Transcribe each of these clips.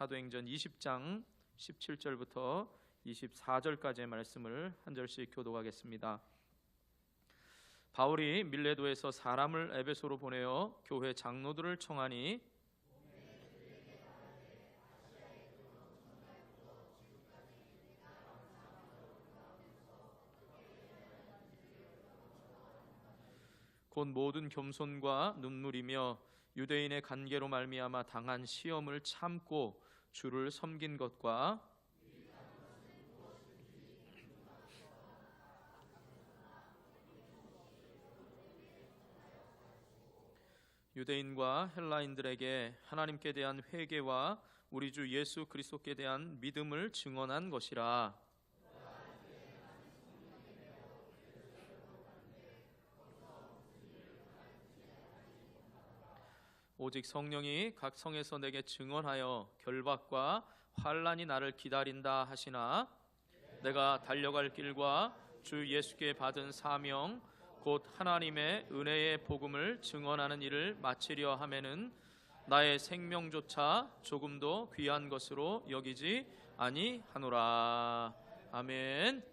사도행전 20장 17절부터 24절까지의 말씀을 한 절씩 교독하겠습니다. 바울이 밀레도에서 사람을 에베소로 보내어 교회 장로들을 청하니 곧 모든 겸손과 눈물이며 유대인의 관계로 말미암아 당한 시험을 참고 주를 섬긴 것과 유대인과 헬라인들에게 하나님께 대한 회개와 우리 주 예수 그리스도께 대한 믿음을 증언한 것이라. 오직 성령이 각 성에서 내게 증언하여 결박과 환난이 나를 기다린다 하시나 내가 달려갈 길과 주 예수께 받은 사명 곧 하나님의 은혜의 복음을 증언하는 일을 마치려 하면은 나의 생명조차 조금도 귀한 것으로 여기지 아니하노라. 아멘.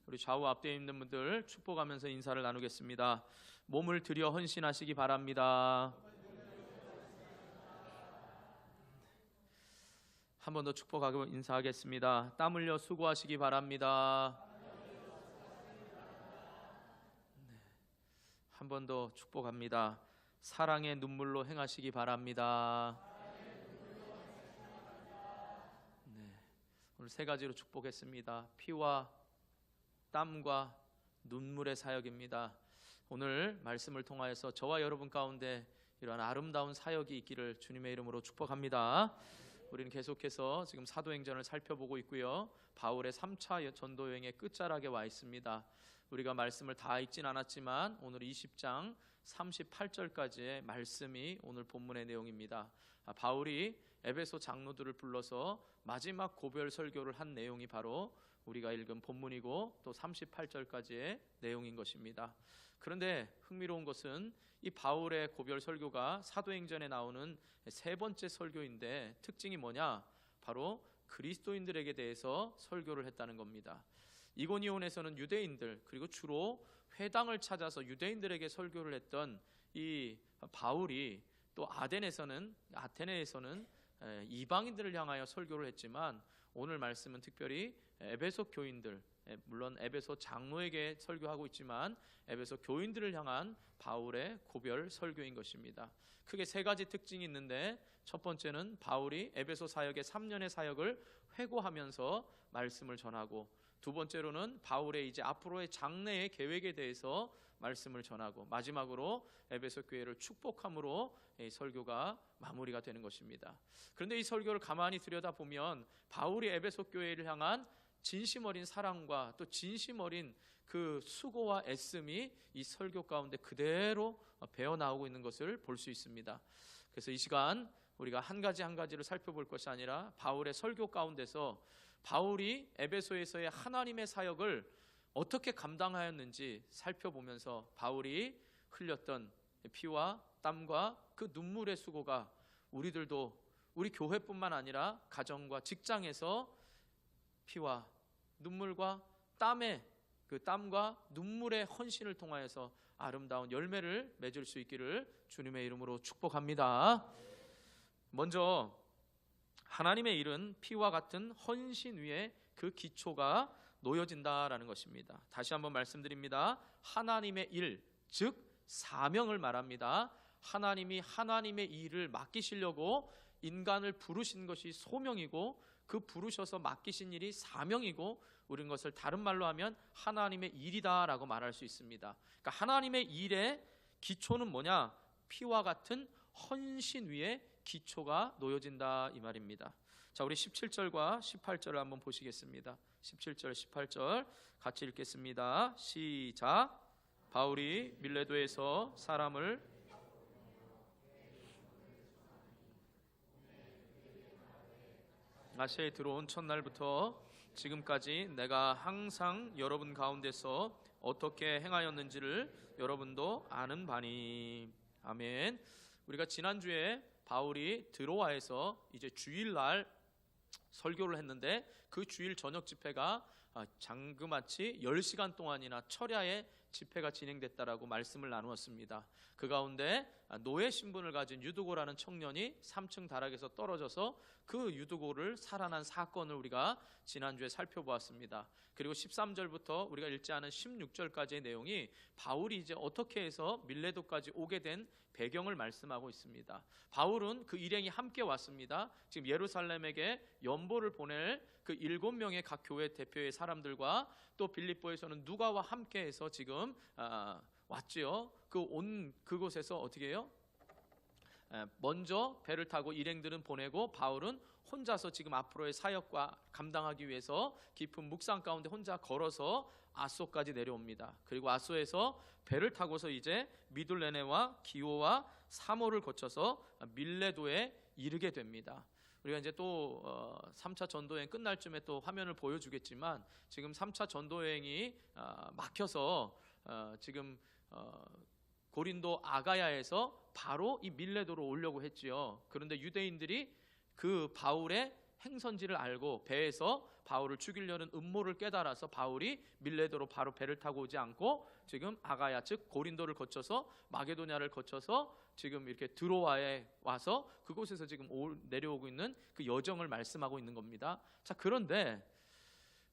우리 좌우 앞뒤에 있는 분들 축복하면서 인사를 나누겠습니다. 몸을 들여 헌신하시기 바랍니다. 한 번 더 축복하고 인사하겠습니다. 땀 흘려 수고하시기 바랍니다. 한 번 더 축복합니다. 사랑의 눈물로 행하시기 바랍니다. 오늘 세 가지로 축복했습니다. 피와 땀과 눈물의 사역입니다. 오늘 말씀을 통하여서 저와 여러분 가운데 이러한 아름다운 사역이 있기를 주님의 이름으로 축복합니다. 우리는 계속해서 지금 사도행전을 살펴보고 있고요. 바울의 3차 전도 여행의 끝자락에 와 있습니다. 우리가 말씀을 다 읽진 않았지만 오늘 20장 38절까지의 말씀이 오늘 본문의 내용입니다. 바울이 에베소 장로들을 불러서 마지막 고별 설교를 한 내용이 바로 우리가 읽은 본문이고 또 38절까지의 내용인 것입니다. 그런데 흥미로운 것은 이 바울의 고별 설교가 사도행전에 나오는 세 번째 설교인데 특징이 뭐냐? 바로 그리스도인들에게 대해서 설교를 했다는 겁니다. 이고니온에서는 유대인들 그리고 주로 회당을 찾아서 유대인들에게 설교를 했던 이 바울이 또 아테네에서는 이방인들을 향하여 설교를 했지만 오늘 말씀은 특별히 에베소 교인들, 물론 에베소 장로에게 설교하고 있지만 에베소 교인들을 향한 바울의 고별 설교인 것입니다. 크게 세 가지 특징이 있는데 첫 번째는 바울이 에베소 사역의 3년의 사역을 회고하면서 말씀을 전하고 두 번째로는 바울의 이제 앞으로의 장래의 계획에 대해서 말씀을 전하고 마지막으로 에베소 교회를 축복함으로 이 설교가 마무리가 되는 것입니다. 그런데 이 설교를 가만히 들여다보면 바울이 에베소 교회를 향한 진심 어린 사랑과 또 진심 어린 그 수고와 애씀이 이 설교 가운데 그대로 배어 나오고 있는 것을 볼 수 있습니다. 그래서 이 시간 우리가 한 가지 한 가지를 살펴볼 것이 아니라 바울의 설교 가운데서 바울이 에베소에서의 하나님의 사역을 어떻게 감당하였는지 살펴보면서 바울이 흘렸던 피와 땀과 그 눈물의 수고가 우리들도 우리 교회뿐만 아니라 가정과 직장에서 피와 눈물과 땀의 그 땀과 눈물의 헌신을 통하여서 아름다운 열매를 맺을 수 있기를 주님의 이름으로 축복합니다. 먼저 하나님의 일은 피와 같은 헌신 위에 그 기초가 놓여진다라는 것입니다. 다시 한번 말씀드립니다. 하나님의 일, 즉 사명을 말합니다. 하나님이 하나님의 일을 맡기시려고 인간을 부르신 것이 소명이고 그 부르셔서 맡기신 일이 사명이고 우리는 것을 다른 말로 하면 하나님의 일이다라고 말할 수 있습니다. 그러니까 하나님의 일의 기초는 뭐냐? 피와 같은 헌신 위에 기초가 놓여진다 이 말입니다. 자, 우리 17절과 18절을 한번 보시겠습니다. 17절 18절 같이 읽겠습니다. 시작. 바울이 밀레도에서 사람을 아시아에 들어온 첫날부터 지금까지 내가 항상 여러분 가운데서 어떻게 행하였는지를 여러분도 아는 바니. 아멘. 우리가 지난주에 바울이 드로아에서 이제 주일날 설교를 했는데 그 주일 저녁 집회가 장그마치 10시간 동안이나 철야의 집회가 진행됐다라고 말씀을 나누었습니다. 그 가운데 노예 신분을 가진 유두고라는 청년이 3층 다락에서 떨어져서 그 유두고를 살아난 사건을 우리가 지난주에 살펴보았습니다. 그리고 13절부터 우리가 읽지 않은 16절까지의 내용이 바울이 이제 어떻게 해서 밀레도까지 오게 된 배경을 말씀하고 있습니다. 바울은 그 일행이 함께 왔습니다. 지금 예루살렘에게 연보를 보낼 그 7명의 각 교회 대표의 사람들과 또 빌립보에서는 누가와 함께해서 지금 왔지요. 그곳에서 어떻게 해요? 먼저 배를 타고 일행들은 보내고 바울은 혼자서 지금 앞으로의 사역과 감당하기 위해서 깊은 묵상 가운데 혼자 걸어서 아소까지 내려옵니다. 그리고 아소에서 배를 타고서 이제 미둘레네와 기오와 사모를 거쳐서 밀레도에 이르게 됩니다. 우리가 이제 또 3차 전도여행 끝날 쯤에 또 화면을 보여주겠지만 지금 3차 전도여행이 막혀서 지금 고린도 아가야에서 바로 이 밀레도로 오려고 했지요. 그런데 유대인들이 그 바울의 행선지를 알고 배에서 바울을 죽이려는 음모를 깨달아서 바울이 밀레도로 바로 배를 타고 오지 않고 지금 아가야 즉 고린도를 거쳐서 마게도냐를 거쳐서 지금 이렇게 드로아에 와서 그곳에서 지금 내려오고 있는 그 여정을 말씀하고 있는 겁니다. 자, 그런데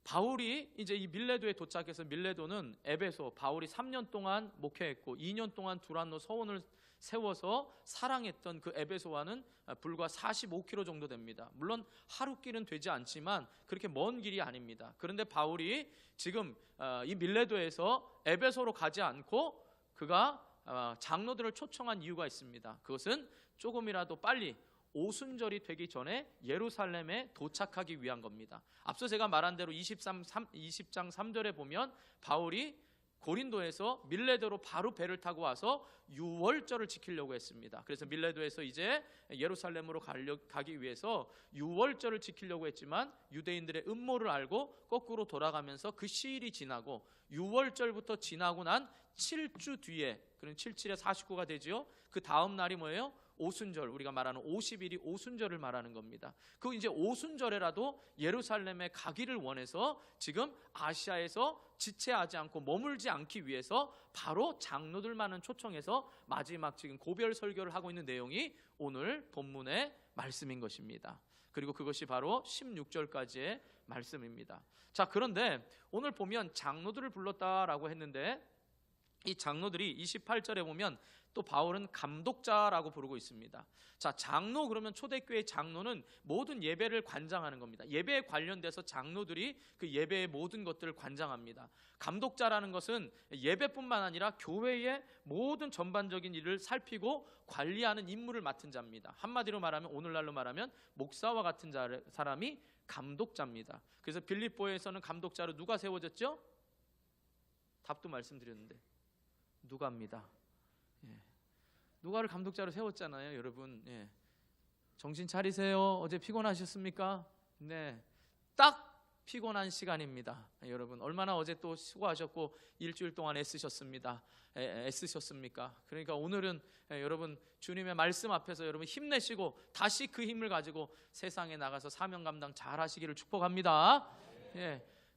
바울이 이제 이 밀레도에 도착해서 밀레도는 에베소, 바울이 3년 동안 목회했고 2년 동안 두란노 서원을 세워서 사랑했던 그 에베소와는 불과 45km 정도 됩니다. 물론 하루길은 되지 않지만 그렇게 먼 길이 아닙니다. 그런데 바울이 지금 이 밀레도에서 에베소로 가지 않고 그가 장로들을 초청한 이유가 있습니다. 그것은 조금이라도 빨리 오순절이 되기 전에 예루살렘에 도착하기 위한 겁니다. 앞서 제가 말한 대로 20장 3절에 보면 바울이 고린도에서 밀레도로 바로 배를 타고 와서 유월절을 지키려고 했습니다. 그래서 밀레도에서 이제 예루살렘으로 가기 위해서 유월절을 지키려고 했지만 유대인들의 음모를 알고 거꾸로 돌아가면서 그 시일이 지나고 유월절부터 지나고 난 7주 뒤에, 그럼 77에 49가 되지요. 그 다음 날이 뭐예요? 오순절, 우리가 말하는 50일이 오순절을 말하는 겁니다. 그 이제 오순절에라도 예루살렘에 가기를 원해서 지금 아시아에서 지체하지 않고 머물지 않기 위해서 바로 장로들만은 초청해서 마지막 지금 고별 설교를 하고 있는 내용이 오늘 본문의 말씀인 것입니다. 그리고 그것이 바로 16절까지의 말씀입니다. 자, 그런데 오늘 보면 장로들을 불렀다라고 했는데 이 장로들이 28절에 보면 또 바울은 감독자라고 부르고 있습니다. 자, 장로 그러면 초대교회 장로는 모든 예배를 관장하는 겁니다. 예배에 관련돼서 장로들이 그 예배의 모든 것들을 관장합니다. 감독자라는 것은 예배뿐만 아니라 교회의 모든 전반적인 일을 살피고 관리하는 임무를 맡은 자입니다. 한마디로 말하면 오늘날로 말하면 목사와 같은 사람이 감독자입니다. 그래서 빌립보에서는 감독자로 누가 세워졌죠? 답도 말씀드렸는데 누가입니다. 누가를 감독자로 세웠잖아요, 여러분. 정신 차리세요. 어제 피곤하셨습니까? 네, 딱 피곤한 시간입니다. 여러분 얼마나 어제 또 수고하셨고 일주일 동안 애쓰셨습니까? 그러니까 오늘은 여러분 주님의 말씀 앞에서 여러분 힘내시고 다시 그 힘을 가지고 세상에 나가서 사명 감당 잘 하시기를 축복합니다.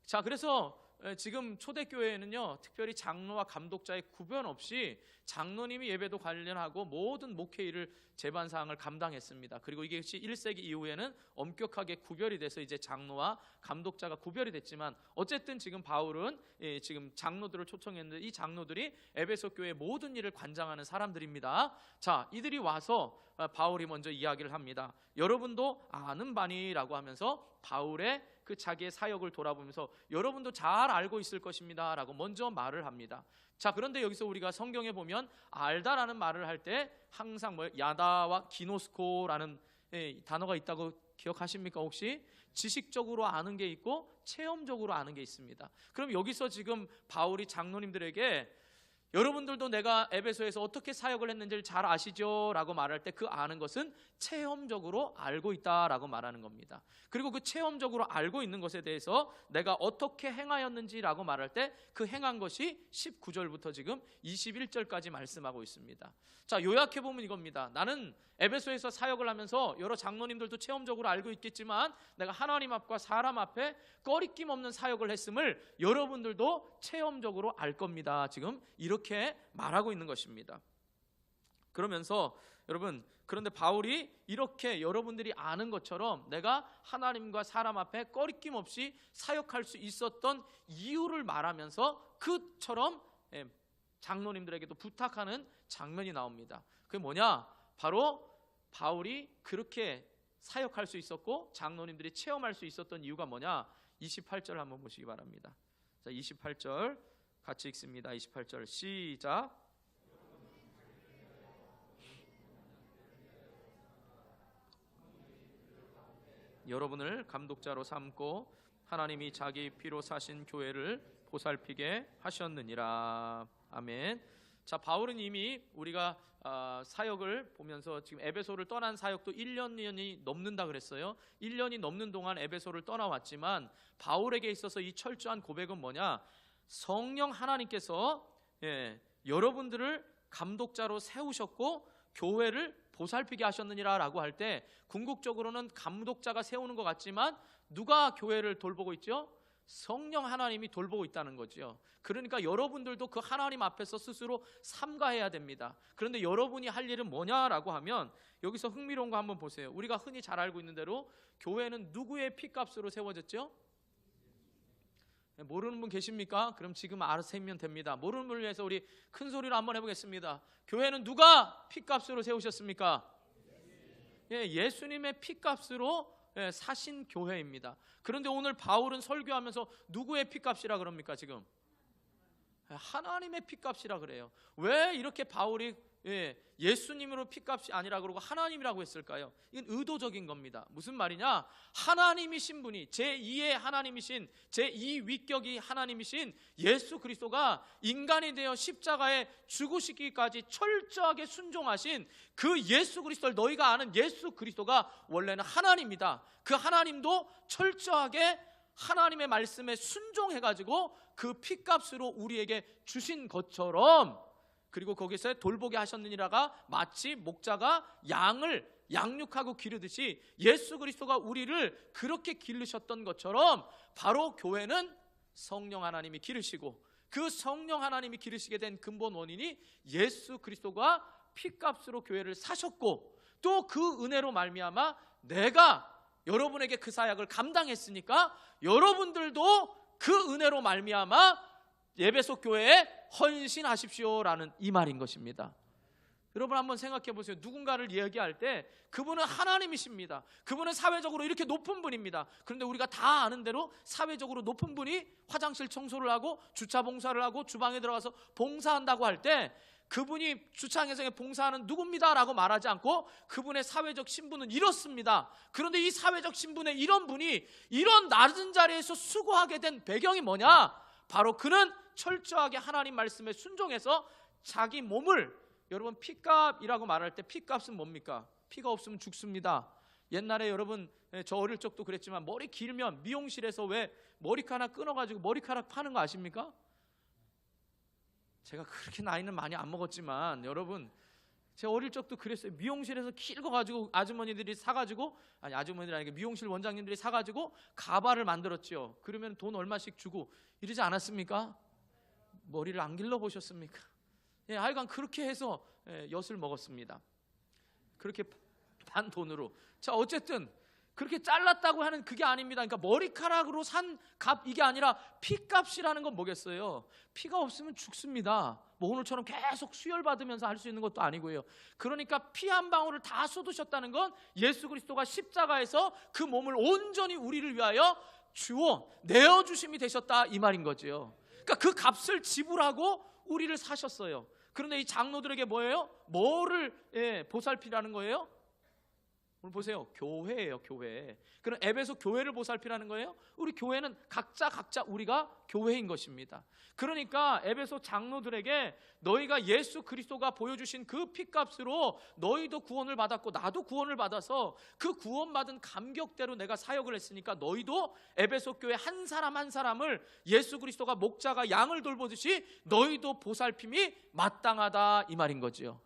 자, 그래서 지금 초대교회에는요 특별히 장로와 감독자의 구분 없이 장로님이 예배도 관련하고 모든 목회 일을 재반사항을 감당했습니다. 그리고 이것이 1세기 이후에는 엄격하게 구별이 돼서 이제 장로와 감독자가 구별이 됐지만 어쨌든 지금 바울은 지금 장로들을 초청했는데 이 장로들이 에베소 교회의 모든 일을 관장하는 사람들입니다. 자, 이들이 와서 바울이 먼저 이야기를 합니다. 여러분도 아는 바니라고 하면서 바울의 그 자기의 사역을 돌아보면서 여러분도 잘 알고 있을 것입니다 라고 먼저 말을 합니다. 자, 그런데 여기서 우리가 성경에 보면 알다라는 말을 할 때 항상 야다와 기노스코라는 단어가 있다고 기억하십니까? 혹시 지식적으로 아는 게 있고 체험적으로 아는 게 있습니다. 그럼 여기서 지금 바울이 장로님들에게 여러분들도 내가 에베소에서 어떻게 사역을 했는지를 잘 아시죠? 라고 말할 때 그 아는 것은 체험적으로 알고 있다라고 말하는 겁니다. 그리고 그 체험적으로 알고 있는 것에 대해서 내가 어떻게 행하였는지라고 말할 때 그 행한 것이 19절부터 지금 21절까지 말씀하고 있습니다. 자, 요약해보면 이겁니다. 나는 에베소에서 사역을 하면서 여러 장로님들도 체험적으로 알고 있겠지만 내가 하나님 앞과 사람 앞에 꺼리낌 없는 사역을 했음을 여러분들도 체험적으로 알 겁니다. 지금 이렇게 말하고 있는 것입니다. 그러면서 여러분, 그런데 바울이 이렇게 여러분들이 아는 것처럼 내가 하나님과 사람 앞에 꺼리낌 없이 사역할 수 있었던 이유를 말하면서 그처럼 장로님들에게도 부탁하는 장면이 나옵니다. 그게 뭐냐? 바로 바울이 그렇게 사역할 수 있었고 장로님들이 체험할 수 있었던 이유가 뭐냐? 28절 한번 보시기 바랍니다. 자, 28절 같이 읽습니다. 28절 시작. 여러분을 감독자로 삼고 하나님이 자기 피로 사신 교회를 보살피게 하셨느니라. 아멘. 자, 바울은 이미 우리가 사역을 보면서 지금 에베소를 떠난 사역도 1년이 넘는다 그랬어요. 1년이 넘는 동안 에베소를 떠나왔지만 바울에게 있어서 이 철저한 고백은 뭐냐? 성령 하나님께서 여러분들을 감독자로 세우셨고 교회를 보살피게 하셨느니라 라고 할 때 궁극적으로는 감독자가 세우는 것 같지만 누가 교회를 돌보고 있죠? 성령 하나님이 돌보고 있다는 거죠. 그러니까 여러분들도 그 하나님 앞에서 스스로 삼가해야 됩니다. 그런데 여러분이 할 일은 뭐냐라고 하면 여기서 흥미로운 거 한번 보세요. 우리가 흔히 잘 알고 있는 대로 교회는 누구의 피값으로 세워졌죠? 모르는 분 계십니까? 그럼 지금 알아서면 됩니다. 모르는 분을 위해서 우리 큰 소리로 한번 해보겠습니다. 교회는 누가 피값으로 세우셨습니까? 예수님의 피값으로 사신 교회입니다. 그런데 오늘 바울은 설교하면서 누구의 피값이라 그럽니까? 지금 하나님의 피값이라 그래요. 왜 이렇게 바울이 예수님으로 피값이 아니라 그러고 하나님이라고 했을까요? 이건 의도적인 겁니다. 무슨 말이냐? 하나님이신 분이 제2의 하나님이신 제2 위격이 하나님이신 예수 그리스도가 인간이 되어 십자가에 죽으시기까지 철저하게 순종하신 그 예수 그리스도를 너희가 아는 예수 그리스도가 원래는 하나님이다. 그 하나님도 철저하게 하나님의 말씀에 순종해가지고 그 피값으로 우리에게 주신 것처럼, 그리고 거기서 돌보게 하셨느니라가 마치 목자가 양을 양육하고 기르듯이 예수 그리스도가 우리를 그렇게 기르셨던 것처럼 바로 교회는 성령 하나님이 기르시고 그 성령 하나님이 기르시게 된 근본 원인이 예수 그리스도가 피값으로 교회를 사셨고 또 그 은혜로 말미암아 내가 여러분에게 그 사역을 감당했으니까 여러분들도 그 은혜로 말미암아 에베소 교회에 헌신하십시오라는 이 말인 것입니다. 여러분 한번 생각해 보세요. 누군가를 이야기할 때 그분은 하나님이십니다. 그분은 사회적으로 이렇게 높은 분입니다. 그런데 우리가 다 아는 대로 사회적으로 높은 분이 화장실 청소를 하고 주차 봉사를 하고 주방에 들어가서 봉사한다고 할 때 그분이 주차장에서 봉사하는 누굽니다 라고 말하지 않고 그분의 사회적 신분은 이렇습니다. 그런데 이 사회적 신분의 이런 분이 이런 낮은 자리에서 수고하게 된 배경이 뭐냐? 바로 그는 철저하게 하나님 말씀에 순종해서 자기 몸을, 여러분 피값이라고 말할 때 피값은 뭡니까? 피가 없으면 죽습니다. 옛날에 여러분 저 어릴 적도 그랬지만 머리 길면 미용실에서 왜 머리카락 끊어가지고 머리카락 파는 거 아십니까? 제가 그렇게 나이는 많이 안 먹었지만 여러분 제 어릴 적도 그랬어요. 미용실에서 길거가지고 아주머니들이 사가지고, 아니 아주머니들이 아니고 미용실 원장님들이 사가지고 가발을 만들었죠. 그러면 돈 얼마씩 주고 이러지 않았습니까? 머리를 안 길러보셨습니까? 하여간 그렇게 해서 엿을 먹었습니다. 그렇게 반 돈으로. 자, 어쨌든 그렇게 잘랐다고 하는 그게 아닙니다. 그러니까 머리카락으로 산 값 이게 아니라 피값이라는 건 뭐겠어요? 피가 없으면 죽습니다. 뭐 오늘처럼 계속 수혈받으면서 할 수 있는 것도 아니고요. 그러니까 피 한 방울을 다 쏟으셨다는 건 예수 그리스도가 십자가에서 그 몸을 온전히 우리를 위하여 주어 내어주심이 되셨다 이 말인 거죠. 그러니까 그 값을 지불하고 우리를 사셨어요. 그런데 이 장로들에게 뭐예요? 뭐를 보살피라는 거예요? 오늘 보세요. 교회예요, 교회. 그럼 에베소 교회를 보살피라는 거예요? 우리 교회는 각자 우리가 교회인 것입니다. 그러니까 에베소 장로들에게 너희가 예수 그리스도가 보여주신 그 피값으로 너희도 구원을 받았고 나도 구원을 받아서 그 구원받은 감격대로 내가 사역을 했으니까 너희도 에베소 교회 한 사람 한 사람을 예수 그리스도가 목자가 양을 돌보듯이 너희도 보살핌이 마땅하다, 이 말인 거지요.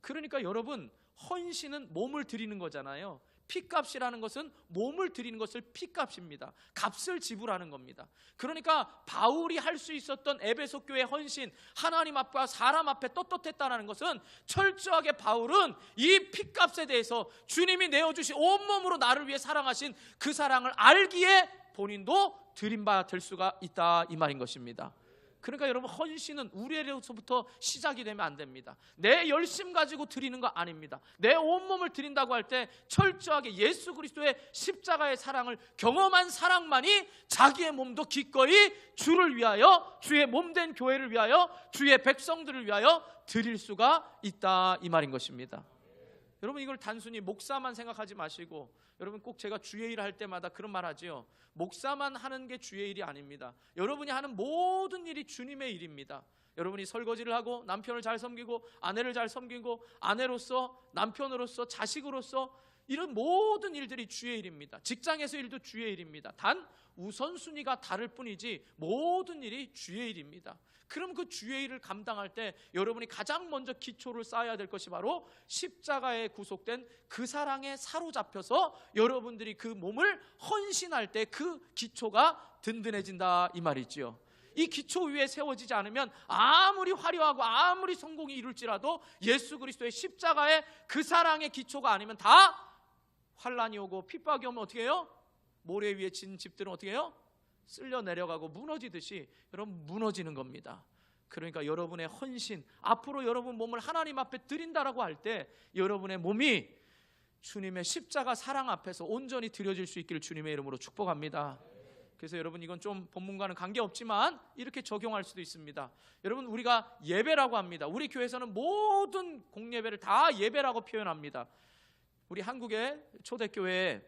그러니까 여러분, 헌신은 몸을 드리는 거잖아요. 피값이라는 것은 몸을 드리는 것을 피값입니다. 값을 지불하는 겁니다. 그러니까 바울이 할 수 있었던 에베소 교회 헌신, 하나님 앞과 사람 앞에 떳떳했다는 것은 철저하게 바울은 이 피값에 대해서 주님이 내어주신 온몸으로 나를 위해 사랑하신 그 사랑을 알기에 본인도 드린 바 될 수가 있다, 이 말인 것입니다. 그러니까 여러분, 헌신은 우리에게서부터 시작이 되면 안 됩니다. 내 열심 가지고 드리는 거 아닙니다. 내 온몸을 드린다고 할 때 철저하게 예수 그리스도의 십자가의 사랑을 경험한 사랑만이 자기의 몸도 기꺼이 주를 위하여, 주의 몸된 교회를 위하여, 주의 백성들을 위하여 드릴 수가 있다, 이 말인 것입니다. 여러분, 이걸 단순히 목사만 생각하지 마시고, 여러분 꼭 제가 주의 일을 할 때마다 그런 말 하지요. 목사만 하는 게 주의 일이 아닙니다. 여러분이 하는 모든 일이 주님의 일입니다. 여러분이 설거지를 하고 남편을 잘 섬기고 아내를 잘 섬기고 아내로서, 남편으로서, 자식으로서 이런 모든 일들이 주의 일입니다. 직장에서 일도 주의 일입니다. 단 우선순위가 다를 뿐이지 모든 일이 주의 일입니다. 그럼 그 주의 일을 감당할 때 여러분이 가장 먼저 기초를 쌓아야 될 것이 바로 십자가에 구속된 그 사랑에 사로잡혀서 여러분들이 그 몸을 헌신할 때 그 기초가 든든해진다, 이 말이지요. 이 기초 위에 세워지지 않으면 아무리 화려하고 아무리 성공이 이룰지라도 예수 그리스도의 십자가의 그 사랑의 기초가 아니면 다 환란이 오고 핍박이 오면 어떻게 해요? 모래 위에 진 집들은 어떻게 해요? 쓸려 내려가고 무너지듯이 여러분 무너지는 겁니다. 그러니까 여러분의 헌신, 앞으로 여러분 몸을 하나님 앞에 드린다라고 할 때 여러분의 몸이 주님의 십자가 사랑 앞에서 온전히 드려질 수 있기를 주님의 이름으로 축복합니다. 그래서 여러분, 이건 좀 본문과는 관계없지만 이렇게 적용할 수도 있습니다. 여러분, 우리가 예배라고 합니다. 우리 교회에서는 모든 공예배를 다 예배라고 표현합니다. 우리 한국의 초대교회에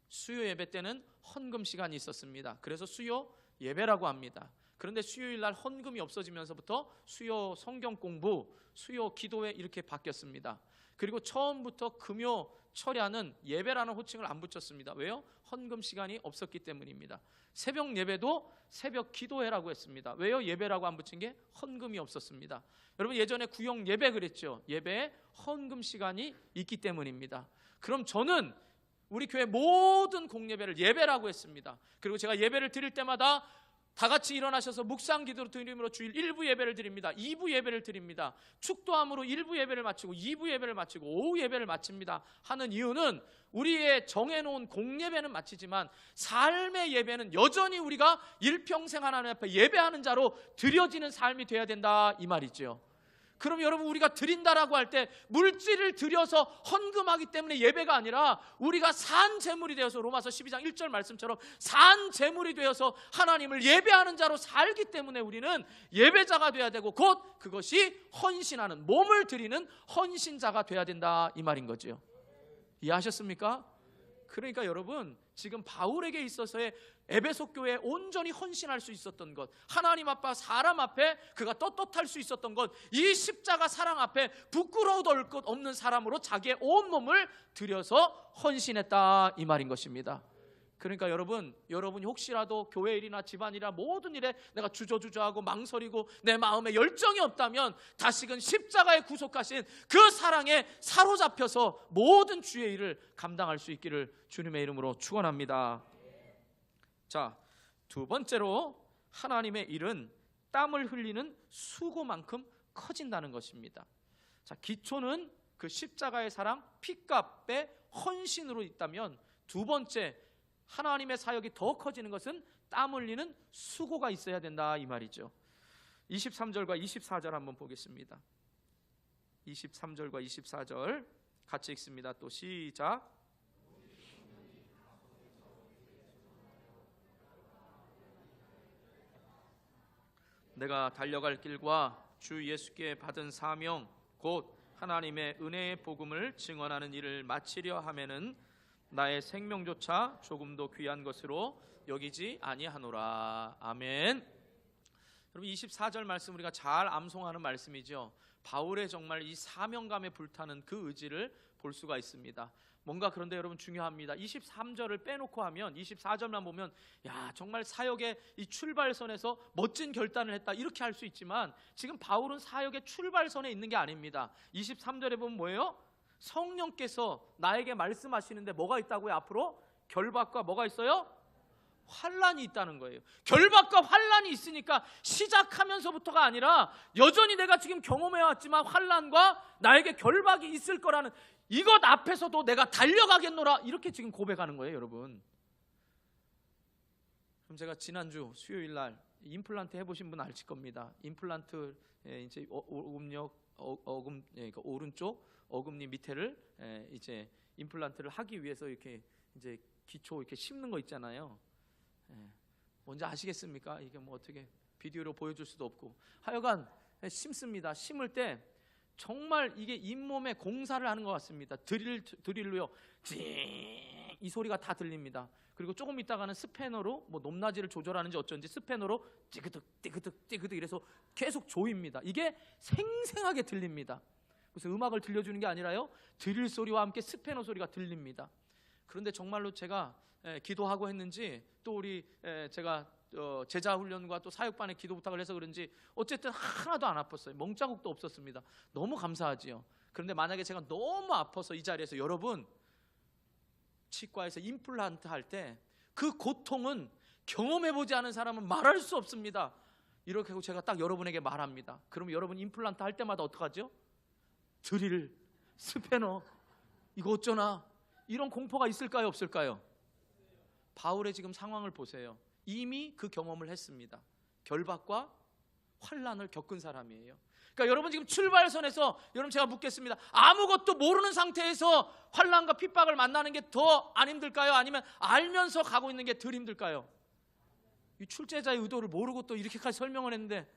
수요 예배 때는 헌금 시간이 있었습니다. 그래서 수요 예배라고 합니다. 그런데 수요일 날 헌금이 없어지면서부터 수요 성경 공부, 수요 기도회 이렇게 바뀌었습니다. 그리고 처음부터 금요 철야는 예배라는 호칭을 안 붙였습니다. 왜요? 헌금 시간이 없었기 때문입니다. 새벽 예배도 새벽 기도회라고 했습니다. 왜요? 예배라고 안 붙인 게 헌금이 없었습니다. 여러분, 예전에 구역 예배 그랬죠. 예배에 헌금 시간이 있기 때문입니다. 그럼 저는 우리 교회 모든 공예배를 예배라고 했습니다. 그리고 제가 예배를 드릴 때마다 다 같이 일어나셔서 묵상 기도로 드림으로 주일 1부 예배를 드립니다. 2부 예배를 드립니다. 축도함으로 1부 예배를 마치고 2부 예배를 마치고 오후 예배를 마칩니다. 하는 이유는 우리의 정해놓은 공예배는 마치지만 삶의 예배는 여전히 우리가 일평생 하나님 앞에 예배하는 자로 드려지는 삶이 돼야 된다, 이 말이죠. 그럼 여러분, 우리가 드린다라고 할 때 물질을 들여서 헌금하기 때문에 예배가 아니라 우리가 산 제물이 되어서, 로마서 12장 1절 말씀처럼 산 제물이 되어서 하나님을 예배하는 자로 살기 때문에 우리는 예배자가 돼야 되고, 곧 그것이 헌신하는, 몸을 드리는 헌신자가 돼야 된다, 이 말인 거죠. 이해하셨습니까? 그러니까 여러분, 지금 바울에게 있어서의 에베소 교회에 온전히 헌신할 수 있었던 것, 하나님 앞과 사람 앞에 그가 떳떳할 수 있었던 것, 이 십자가 사랑 앞에 부끄러워할 것 없는 사람으로 자기의 온몸을 들여서 헌신했다, 이 말인 것입니다. 그러니까 여러분이 혹시라도 교회 일이나 집안이나 모든 일에 내가 주저주저하고 망설이고 내 마음에 열정이 없다면 다시금 십자가에 구속하신 그 사랑에 사로잡혀서 모든 주의 일을 감당할 수 있기를 주님의 이름으로 축원합니다. 자, 두 번째로 하나님의 일은 땀을 흘리는 수고만큼 커진다는 것입니다. 자, 기초는 그 십자가의 사랑, 피값의 헌신으로 있다면, 두 번째 하나님의 사역이 더 커지는 것은 땀 흘리는 수고가 있어야 된다, 이 말이죠. 23절과 24절 한번 보겠습니다. 23절과 24절 같이 읽습니다. 또 시작. 내가 달려갈 길과 주 예수께 받은 사명 곧 하나님의 은혜의 복음을 증언하는 일을 마치려 하면은 나의 생명조차 조금도 귀한 것으로 여기지 아니하노라. 아멘. 여러분 24절 말씀 우리가 잘 암송하는 말씀이죠. 바울의 정말 이 사명감에 불타는 그 의지를 볼 수가 있습니다. 뭔가 그런데 여러분 중요합니다. 23절을 빼놓고 하면 24절만 보면 야 정말 사역의 이 출발선에서 멋진 결단을 했다 이렇게 할 수 있지만 지금 바울은 사역의 출발선에 있는 게 아닙니다. 23절에 보면 뭐예요? 성령께서 나에게 말씀하시는데 뭐가 있다고요? 앞으로 결박과 뭐가 있어요? 환란이 있다는 거예요. 결박과 환란이 있으니까 시작하면서부터가 아니라 여전히 내가 지금 경험해왔지만 환란과 나에게 결박이 있을 거라는 이것 앞에서도 내가 달려가겠노라 이렇게 지금 고백하는 거예요, 여러분. 그럼 제가 지난주 수요일 날 임플란트 해보신 분 아실 겁니다. 임플란트 이제 그러니까 오른쪽 어금니 밑에를 이제 임플란트를 하기 위해서 이렇게 이제 기초 이렇게 심는 거 있잖아요. 뭔지 아시겠습니까? 이게 뭐 어떻게 비디오로 보여줄 수도 없고 하여간 심습니다. 심을 때 정말 이게 잇몸에 공사를 하는 것 같습니다. 드릴로요 이 소리가 다 들립니다. 그리고 조금 있다가는 스패너로 뭐 높낮이를 조절하는지 어쩐지 스패너로 띠그득 이래서 계속 조입니다. 이게 생생하게 들립니다. 그래서 음악을 들려주는 게 아니라요 드릴 소리와 함께 스패너 소리가 들립니다. 그런데 정말로 제가 기도하고 했는지 또 우리 제가 제자 훈련과 또 사역반에 기도 부탁을 해서 그런지 어쨌든 하나도 안 아팠어요. 멍자국도 없었습니다. 너무 감사하지요. 그런데 만약에 제가 너무 아파서 이 자리에서 여러분 치과에서 임플란트 할 때 그 고통은 경험해보지 않은 사람은 말할 수 없습니다. 이렇게 하고 제가 딱 여러분에게 말합니다. 그럼 여러분 임플란트 할 때마다 어떡하죠? 드릴, 스패너 이거 어쩌나 이런 공포가 있을까요 없을까요? 바울의 지금 상황을 보세요. 이미 그 경험을 했습니다. 결박과 환란을 겪은 사람이에요. 그러니까 여러분 지금 출발선에서 여러분 제가 묻겠습니다. 아무것도 모르는 상태에서 환란과 핍박을 만나는 게 더 안 힘들까요? 아니면 알면서 가고 있는 게 덜 힘들까요? 이 출제자의 의도를 모르고 또 이렇게까지 설명을 했는데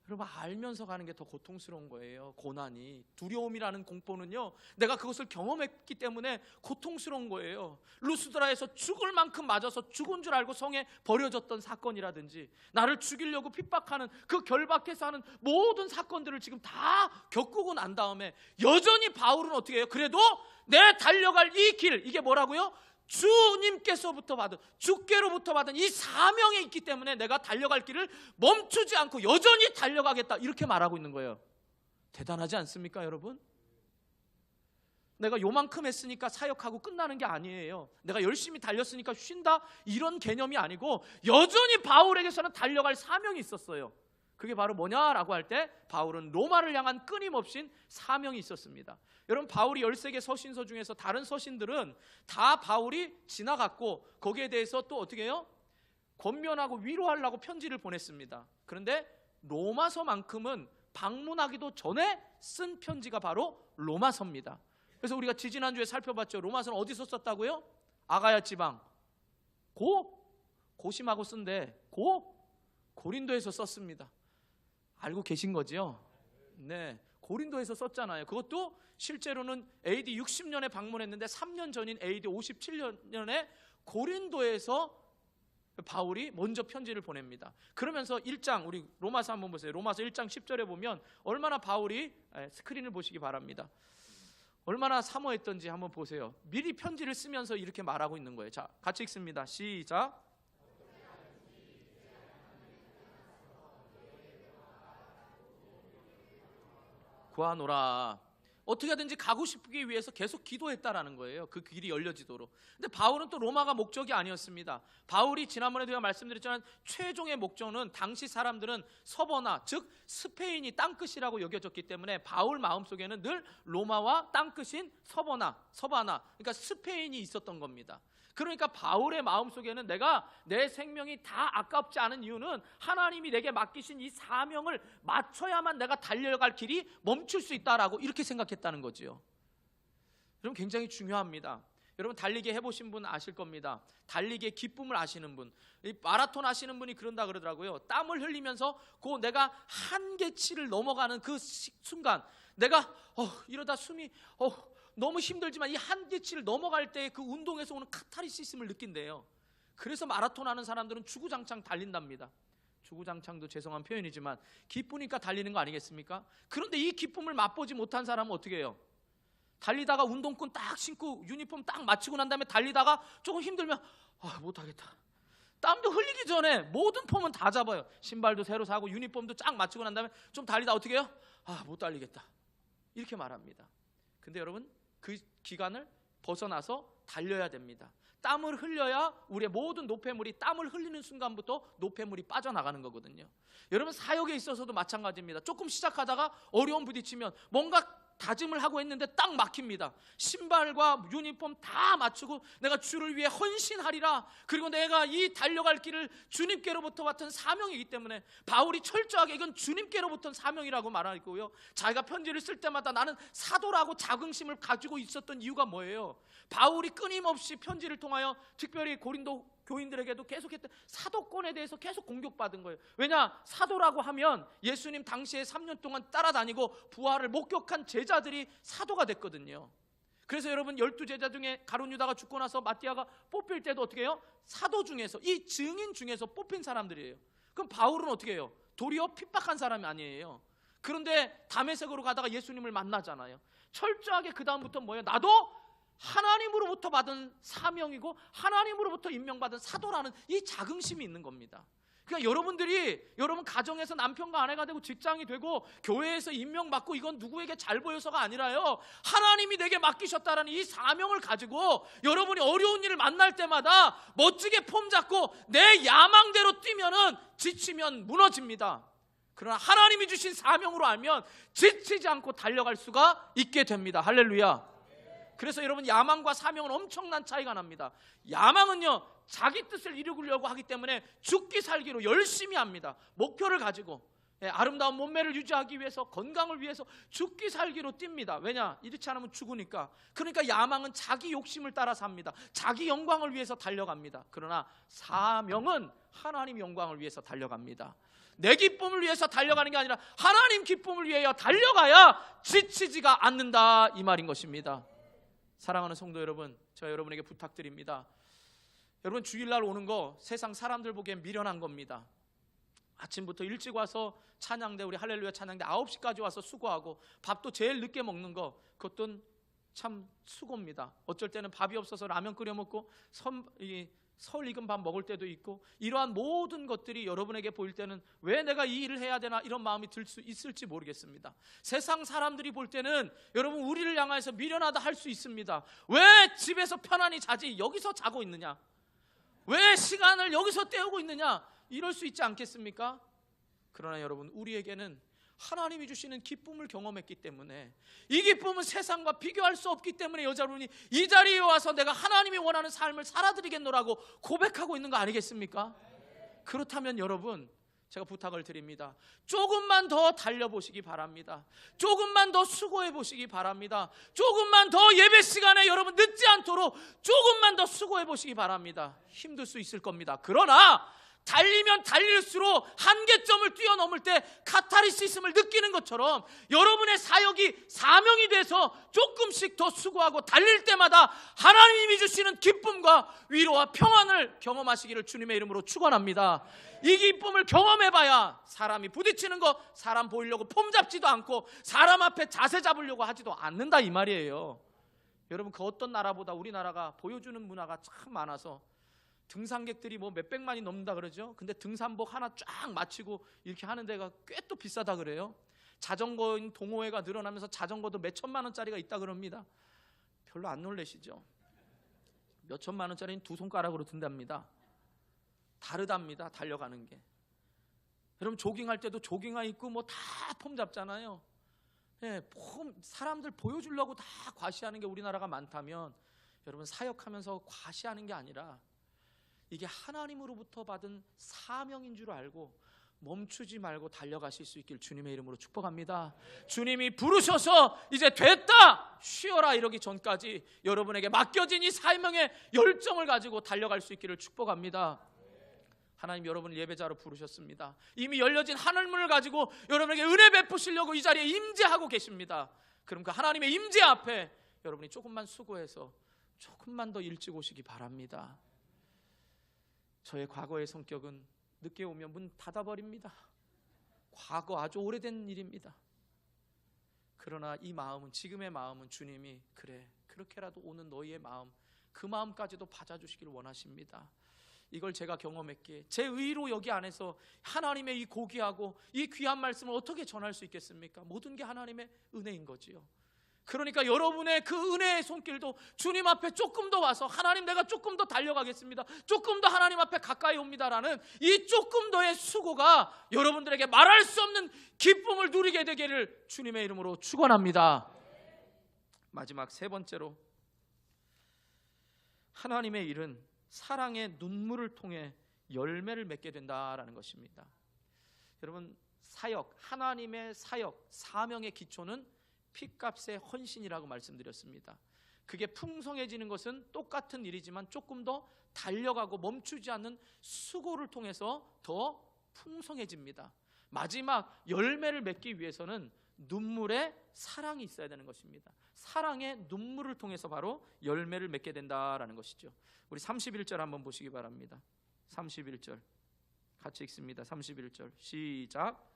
여러분 알면서 가는 게 더 고통스러운 거예요. 고난이 두려움이라는 공포는요 내가 그것을 경험했기 때문에 고통스러운 거예요. 루스드라에서 죽을 만큼 맞아서 죽은 줄 알고 성에 버려졌던 사건이라든지 나를 죽이려고 핍박하는 그 결박해서 하는 모든 사건들을 지금 다 겪고 난 다음에 여전히 바울은 어떻게 해요? 그래도 내 달려갈 이 길 이게 뭐라고요? 주님께서부터 받은 주께로부터 받은 이 사명이 있기 때문에 내가 달려갈 길을 멈추지 않고 여전히 달려가겠다 이렇게 말하고 있는 거예요. 대단하지 않습니까 여러분? 내가 요만큼 했으니까 사역하고 끝나는 게 아니에요. 내가 열심히 달렸으니까 쉰다 이런 개념이 아니고 여전히 바울에게서는 달려갈 사명이 있었어요. 그게 바로 뭐냐라고 할 때 바울은 로마를 향한 끊임없인 사명이 있었습니다. 여러분 바울이 13개 서신서 중에서 다른 서신들은 다 바울이 지나갔고 거기에 대해서 또 어떻게 해요? 권면하고 위로하려고 편지를 보냈습니다. 그런데 로마서만큼은 방문하기도 전에 쓴 편지가 바로 로마서입니다. 그래서 우리가 지지난주에 살펴봤죠. 로마서는 어디서 썼다고요? 아가야 지방 고심하고 쓴데 고린도에서 썼습니다. 알고 계신 거죠? 네, 고린도에서 썼잖아요. 그것도 실제로는 AD 60년에 방문했는데 3년 전인 AD 57년에 고린도에서 바울이 먼저 편지를 보냅니다. 그러면서 1장 우리 로마서 한번 보세요. 로마서 1장 10절에 보면 얼마나 바울이 스크린을 보시기 바랍니다. 얼마나 사모했던지 한번 보세요. 미리 편지를 쓰면서 이렇게 말하고 있는 거예요. 자, 같이 읽습니다. 시작. 구하노라. 어떻게 하든지 가고 싶기 위해서 계속 기도했다라는 거예요. 그 길이 열려지도록. 근데 바울은 또 로마가 목적이 아니었습니다. 바울이 지난번에 제가 말씀드렸지만 최종의 목적은 당시 사람들은 서버나 즉 스페인이 땅끝이라고 여겨졌기 때문에 바울 마음속에는 늘 로마와 땅끝인 서바나 그러니까 스페인이 있었던 겁니다. 그러니까 바울의 마음속에는 내가 내 생명이 다 아깝지 않은 이유는 하나님이 내게 맡기신 이 사명을 맞춰야만 내가 달려갈 길이 멈출 수 있다라고 이렇게 생각했다는 거지요. 여러분 굉장히 중요합니다. 여러분 달리기 해보신 분 아실 겁니다. 달리기의 기쁨을 아시는 분, 이 마라톤 하시는 분이 그런다 그러더라고요. 땀을 흘리면서 그 내가 한계치를 넘어가는 그 순간, 내가 이러다 숨이 너무 힘들지만 이 한계치를 넘어갈 때 그 운동에서 오는 카타르시스를 느낀대요. 그래서 마라톤 하는 사람들은 주구장창 달린답니다. 주구장창도 죄송한 표현이지만 기쁘니까 달리는 거 아니겠습니까? 그런데 이 기쁨을 맛보지 못한 사람은 어떻게 해요? 달리다가 운동권 딱 신고 유니폼 딱 맞추고 난 다음에 달리다가 조금 힘들면 못하겠다. 땀도 흘리기 전에 모든 폼은 다 잡아요. 신발도 새로 사고 유니폼도 쫙 맞추고 난 다음에 좀 달리다 어떻게 해요? 못 달리겠다. 이렇게 말합니다. 근데 여러분 그 기간을 벗어나서 달려야 됩니다. 땀을 흘려야 우리의 모든 노폐물이, 땀을 흘리는 순간부터 노폐물이 빠져나가는 거거든요. 여러분 사역에 있어서도 마찬가지입니다. 조금 시작하다가 어려움 부딪히면 뭔가 다짐을 하고 했는데 딱 막힙니다. 신발과 유니폼 다 맞추고 내가 주를 위해 헌신하리라, 그리고 내가 이 달려갈 길을 주님께로부터 받은 사명이기 때문에 바울이 철저하게 이건 주님께로부터 사명이라고 말하고요, 자기가 편지를 쓸 때마다 나는 사도라고 자긍심을 가지고 있었던 이유가 뭐예요? 바울이 끊임없이 편지를 통하여 특별히 고린도 교인들에게도 계속했던 사도권에 대해서 계속 공격받은 거예요. 왜냐? 사도라고 하면 예수님 당시에 3년 동안 따라다니고 부활을 목격한 제자들이 사도가 됐거든요. 그래서 여러분 12제자 중에 가룟 유다가 죽고 나서 마띠아가 뽑힐 때도 어떻게 해요? 사도 중에서, 이 증인 중에서 뽑힌 사람들이에요. 그럼 바울은 어떻게 해요? 도리어 핍박한 사람이 아니에요. 그런데 다메섹으로 가다가 예수님을 만나잖아요. 철저하게 그 다음부터 뭐예요? 나도 하나님으로부터 받은 사명이고 하나님으로부터 임명받은 사도라는 이 자긍심이 있는 겁니다. 그러니까 여러분들이 여러분 가정에서 남편과 아내가 되고 직장이 되고 교회에서 임명받고 이건 누구에게 잘 보여서가 아니라요, 하나님이 내게 맡기셨다라는 이 사명을 가지고 여러분이 어려운 일을 만날 때마다 멋지게 폼 잡고 내 야망대로 뛰면은 지치면 무너집니다. 그러나 하나님이 주신 사명으로 알면 지치지 않고 달려갈 수가 있게 됩니다. 할렐루야. 그래서 여러분 야망과 사명은 엄청난 차이가 납니다. 야망은요 자기 뜻을 이루려고 하기 때문에 죽기 살기로 열심히 합니다. 목표를 가지고 아름다운 몸매를 유지하기 위해서, 건강을 위해서 죽기 살기로 뜁니다. 왜냐? 이렇지 않으면 죽으니까. 그러니까 야망은 자기 욕심을 따라 삽니다. 자기 영광을 위해서 달려갑니다. 그러나 사명은 하나님 영광을 위해서 달려갑니다. 내 기쁨을 위해서 달려가는 게 아니라 하나님 기쁨을 위하여 달려가야 지치지가 않는다, 이 말인 것입니다. 사랑하는 성도 여러분, 제가 여러분에게 부탁드립니다. 여러분 주일날 오는 거 세상 사람들 보기엔 미련한 겁니다. 아침부터 일찍 와서 찬양대, 우리 할렐루야 찬양대 9시까지 와서 수고하고 밥도 제일 늦게 먹는 거, 그것도 참 수고입니다. 어쩔 때는 밥이 없어서 라면 끓여 먹고 설 익은 밥 먹을 때도 있고, 이러한 모든 것들이 여러분에게 보일 때는 왜 내가 이 일을 해야 되나 이런 마음이 들 수 있을지 모르겠습니다. 세상 사람들이 볼 때는 여러분 우리를 향해서 미련하다 할 수 있습니다. 왜 집에서 편안히 자지 여기서 자고 있느냐, 왜 시간을 여기서 때우고 있느냐, 이럴 수 있지 않겠습니까? 그러나 여러분 우리에게는 하나님이 주시는 기쁨을 경험했기 때문에, 이 기쁨은 세상과 비교할 수 없기 때문에 여자분이 이 자리에 와서 내가 하나님이 원하는 삶을 살아드리겠노라고 고백하고 있는 거 아니겠습니까? 그렇다면 여러분 제가 부탁을 드립니다. 조금만 더 달려보시기 바랍니다. 조금만 더 수고해 보시기 바랍니다. 조금만 더 예배 시간에 여러분 늦지 않도록 조금만 더 수고해 보시기 바랍니다. 힘들 수 있을 겁니다. 그러나 달리면 달릴수록 한계점을 뛰어넘을 때 카타르시스를 느끼는 것처럼 여러분의 사역이 사명이 돼서 조금씩 더 수고하고 달릴 때마다 하나님이 주시는 기쁨과 위로와 평안을 경험하시기를 주님의 이름으로 축원합니다. 이 기쁨을 경험해봐야 사람이 부딪히는 거, 사람 보이려고 폼 잡지도 않고 사람 앞에 자세 잡으려고 하지도 않는다, 이 말이에요. 여러분 그 어떤 나라보다 우리나라가 보여주는 문화가 참 많아서 등산객들이 뭐 몇백만이 넘는다 그러죠. 근데 등산복 하나 쫙 마치고 이렇게 하는 데가 꽤 또 비싸다 그래요. 자전거인 동호회가 늘어나면서 자전거도 몇 천만 원짜리가 있다 그럽니다. 별로 안 놀라시죠? 몇 천만 원짜리는 두 손가락으로 든답니다. 다르답니다, 달려가는 게. 여러분 조깅할 때도 조깅화 입고 뭐 다 폼 잡잖아요. 사람들 보여주려고 다 과시하는 게 우리나라가 많다면, 여러분 사역하면서 과시하는 게 아니라 이게 하나님으로부터 받은 사명인 줄 알고 멈추지 말고 달려가실 수 있길 주님의 이름으로 축복합니다. 주님이 부르셔서 이제 됐다 쉬어라 이러기 전까지 여러분에게 맡겨진 이 사명의 열정을 가지고 달려갈 수 있기를 축복합니다. 하나님 여러분을 예배자로 부르셨습니다. 이미 열려진 하늘문을 가지고 여러분에게 은혜 베푸시려고 이 자리에 임재하고 계십니다. 그럼 그 하나님의 임재 앞에 여러분이 조금만 수고해서 조금만 더 일찍 오시기 바랍니다. 저의 과거의 성격은 늦게 오면 문 닫아버립니다. 과거 아주 오래된 일입니다. 그러나 이 마음은, 지금의 마음은 주님이 그래 그렇게라도 오는 너희의 마음, 그 마음까지도 받아주시길 원하십니다. 이걸 제가 경험했기에 제 의로 여기 안에서 하나님의 이 고귀하고 이 귀한 말씀을 어떻게 전할 수 있겠습니까? 모든 게 하나님의 은혜인 거지요. 그러니까 여러분의 그 은혜의 손길도 주님 앞에 조금 더 와서 하나님 내가 조금 더 달려가겠습니다, 조금 더 하나님 앞에 가까이 옵니다라는 이 조금 더의 수고가 여러분들에게 말할 수 없는 기쁨을 누리게 되기를 주님의 이름으로 축원합니다. 마지막 세 번째로, 하나님의 일은 사랑의 눈물을 통해 열매를 맺게 된다라는 것입니다. 여러분, 사역, 하나님의 사역, 사명의 기초는 피값의 헌신이라고 말씀드렸습니다. 그게 풍성해지는 것은 똑같은 일이지만 조금 더 달려가고 멈추지 않는 수고를 통해서 더 풍성해집니다. 마지막 열매를 맺기 위해서는 눈물의 사랑이 있어야 되는 것입니다. 사랑의 눈물을 통해서 바로 열매를 맺게 된다라는 것이죠. 우리 31절 한번 보시기 바랍니다. 31절 같이 읽습니다. 31절 시작.